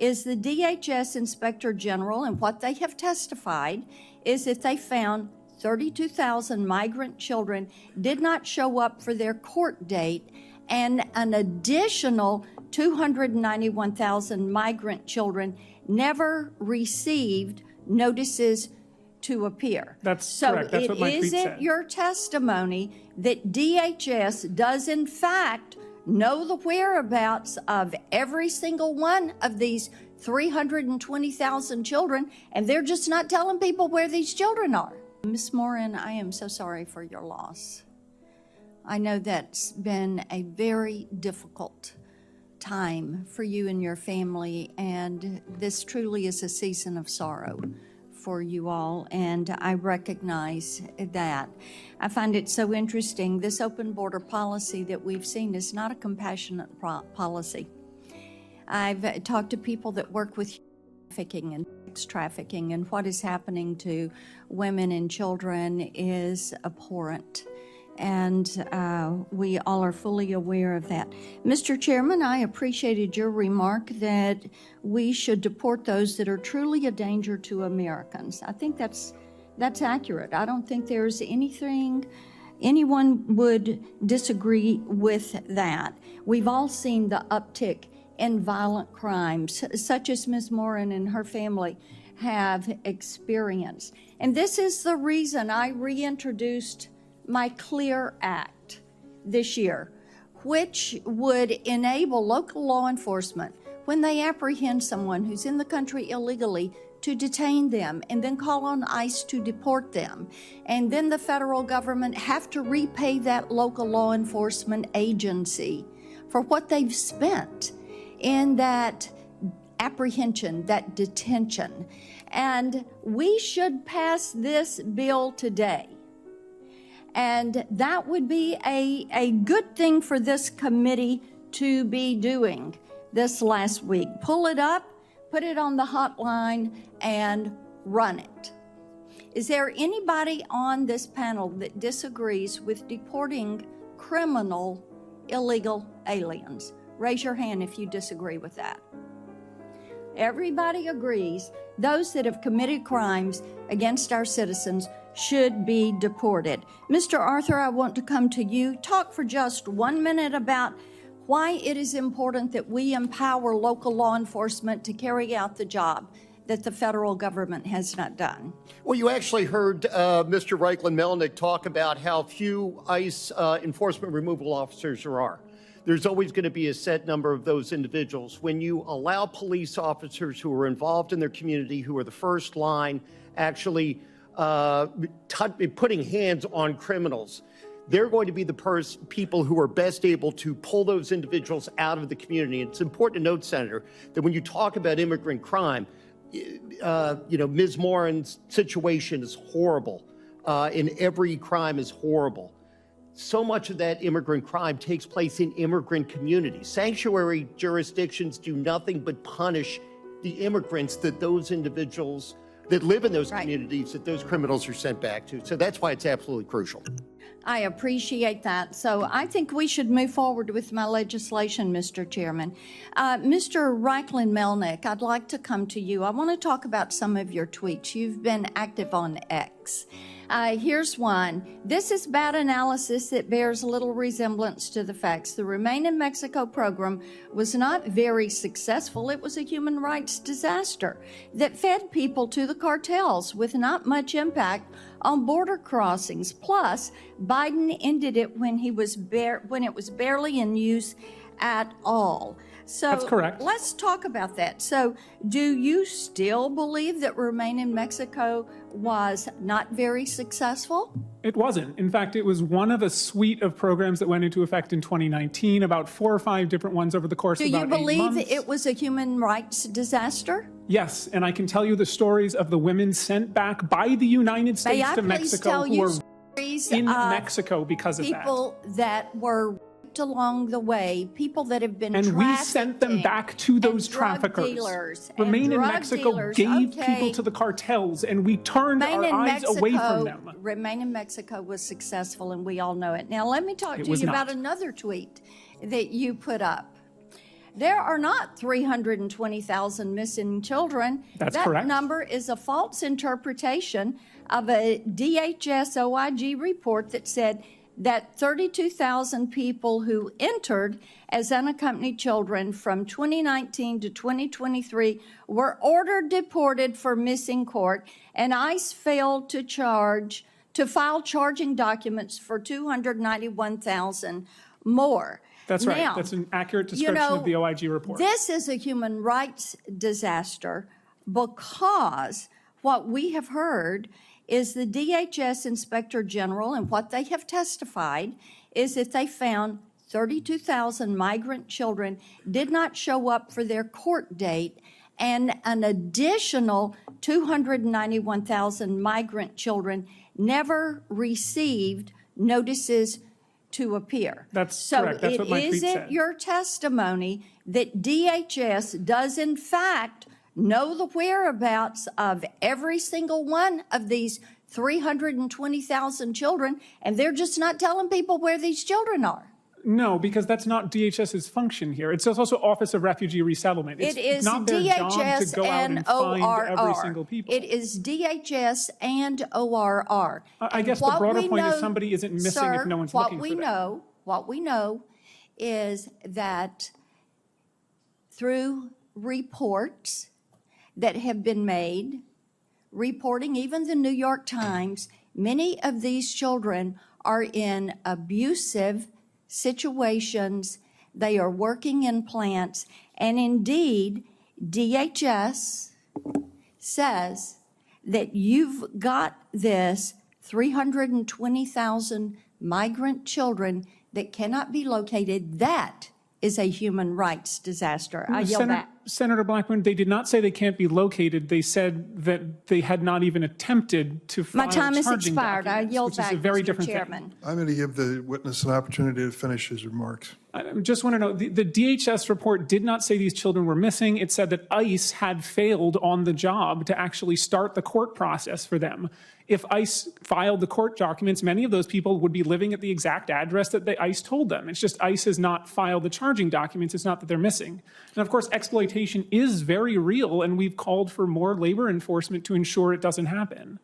is the DHS Inspector General, and what they have testified is that they found 32,000 migrant children did not show up for their court date, and an additional 291,000 migrant children never received notices to appear. That's so correct. That's what my tweet said. Is it your testimony that DHS does in fact know the whereabouts of every single one of these 320,000 children, and they're just not telling people where these children are? Ms. Morin, I am so sorry for your loss. I know that's been a very difficult time for you and your family, and this truly is a season of sorrow for you all, and I recognize that. I find it so interesting. This open border policy that we've seen is not a compassionate policy. I've talked to people that work with trafficking and sex trafficking, and what is happening to women and children is abhorrent. And we all are fully aware of that. Mr. Chairman, I appreciated your remark that we should deport those that are truly a danger to Americans. I think that's accurate. I don't think there's anyone would disagree with that. We've all seen the uptick in violent crimes, such as Ms. Morin and her family have experienced. And this is the reason I reintroduced my CLEAR Act this year, which would enable local law enforcement, when they apprehend someone who's in the country illegally, to detain them and then call on ICE to deport them. And then the federal government have to repay that local law enforcement agency for what they've spent in that apprehension, that detention. And we should pass this bill today. And that would be a good thing for this committee to be doing this last week. Pull it up, put it on the hotline, and run it. Is there anybody on this panel that disagrees with deporting criminal illegal aliens? Raise your hand if you disagree with that. Everybody agrees those that have committed crimes against our citizens should be deported. Mr. Arthur, I want to come to you. Talk for just 1 minute about why it is important that we empower local law enforcement to carry out the job that the federal government has not done. Well, you actually heard Mr. Reichlin-Melnick talk about how few ICE enforcement removal officers there are. There's always going to be a set number of those individuals. When you allow police officers who are involved in their community, who are the first line, actually putting hands on criminals, they're going to be the people who are best able to pull those individuals out of the community. And it's important to note, Senator, that when you talk about immigrant crime, Ms. Morin's situation is horrible, and every crime is horrible. So much of that immigrant crime takes place in immigrant communities. Sanctuary jurisdictions do nothing but punish the immigrants that those individuals that live in those communities, that those criminals are sent back to. So that's why it's absolutely crucial. I appreciate that. So I think we should move forward with my legislation, Mr. Chairman. Mr. Reichlin-Melnick, I'd like to come to you. I want to talk about some of your tweets. You've been active on X. Here's one. This is bad analysis that bears little resemblance to the facts. The Remain in Mexico program was not very successful. It was a human rights disaster that fed people to the cartels with not much impact on border crossings. Plus, Biden ended it when it was barely in use at all. So that's correct. Let's talk about that. So do you still believe that Remain in Mexico was not very successful? It wasn't. In fact, it was one of a suite of programs that went into effect in 2019, about 4 or 5 different ones over the course of about 8 months. Do you believe it was a human rights disaster? Yes, and I can tell you the stories of the women sent back by the United States to Mexico who were in Mexico because of that. People that were along the way, people that have been and we sent them back to those traffickers. Remain in Mexico gave people to the cartels, and we turned our eyes away from them. Remain in Mexico was successful, and we all know it. Now let me talk to you about another tweet that you put up. There are not 320,000 missing children. That's correct. That number is a false interpretation of a DHS OIG report that said that 32,000 people who entered as unaccompanied children from 2019 to 2023 were ordered deported for missing court, and ICE failed to file charging documents for 291,000 more. That's right. Now, that's an accurate description of the OIG report. This is a human rights disaster because what we have heard is the DHS Inspector General, and what they have testified is that they found 32,000 migrant children did not show up for their court date, and an additional 291,000 migrant children never received notices to appear. That's correct. That's what my tweet said. Is it your testimony that DHS does in fact know the whereabouts of every single one of these 320,000 children, and they're just not telling people where these children are? No, because that's not DHS's function here. It's also Office of Refugee Resettlement. It is not their job to go out and find every single people. It is DHS and ORR. I guess the broader point is somebody isn't missing if no one's looking for them. What we know is that through reports that have been made, reporting even the New York Times, many of these children are in abusive situations. They are working in plants, and indeed, DHS says that you've got this 320,000 migrant children that cannot be located. That is a human rights disaster. I yield back. Senator Blackburn, they did not say they can't be located. They said that they had not even attempted to file charging documents. My time has expired. I yield back, Mr. Chairman. I'm going to give the witness an opportunity to finish his remarks. I just want to know, the DHS report did not say these children were missing. It said that ICE had failed on the job to actually start the court process for them. If ICE filed the court documents, many of those people would be living at the exact address that the ICE told them. It's just ICE has not filed the charging documents. It's not that they're missing. And of course, exploitation is very real, and we've called for more labor enforcement to ensure it doesn't happen.